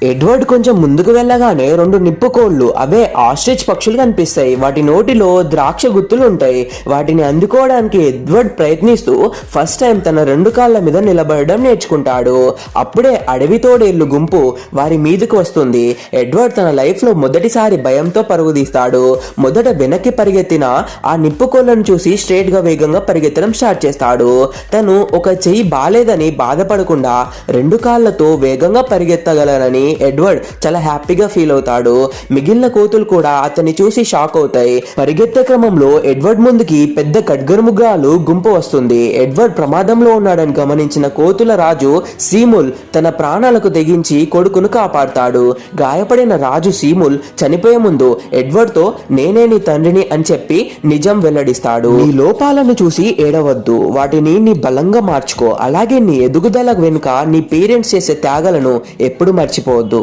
Edward కొంచెం ముందుకు వెళ్ళగానే రెండు నిప్పుకోళ్లు అవే ఆస్ట్రిచ్ పక్షులు కనిపిస్తాయి. వాటి నోటిలో ద్రాక్ష గుత్తులు ఉంటాయి. వాటిని అందుకోవడానికి ఎడ్వర్డ్ ప్రయత్నిస్తూ ఫస్ట్ టైం తన రెండు కాళ్ళ మీద నిలబడడం నేర్చుకుంటాడు. అప్పుడే అడవి తోడేళ్లు గుంపు వారి మీదకు వస్తుంది. ఎడ్వర్డ్ తన లైఫ్ లో మొదటిసారి భయంతో పరుగు తీస్తాడు. మొదట వెనక్కి పరిగెత్తిన ఆ నిప్పుకోళ్లను చూసి స్ట్రేట్ గా వేగంగా పరిగెత్తడం స్టార్ట్ చేస్తాడు. తను ఒక చెయ్యి బాలేదని బాధపడకుండా రెండు కాళ్లతో వేగంగా పరిగెత్తగలనని ఎడ్వర్డ్ చాలా హ్యాపీగా ఫీల్ అవుతాడు. మిగిలిన కోతులు కూడా అతన్ని చూసి షాక్ అవుతాయి. పరిగెత్తే క్రమంలో ఎడ్వర్డ్ ముందుకి పెద్ద ఖడ్గమృగాలు గుంపు వస్తుంది. ఎడ్వర్డ్ ప్రమాదంలో ఉన్నాడని గమనించిన కోతుల రాజు సీముల్ తన ప్రాణాలకు తెగించి కొడుకును కాపాడుతాడు. గాయపడిన రాజు సీముల్ చనిపోయే ముందు ఎడ్వర్డ్ తో నేనే నీ తండ్రిని అని చెప్పి నిజం వెల్లడిస్తాడు. నీ లోపాలను చూసి ఏడవద్దు, వాటిని నీ బలంగా మార్చుకో. అలాగే నీ ఎదుగుదల వెనుక నీ పేరెంట్స్ చేసే త్యాగాలను ఎప్పుడు మర్చిపోవద్దు.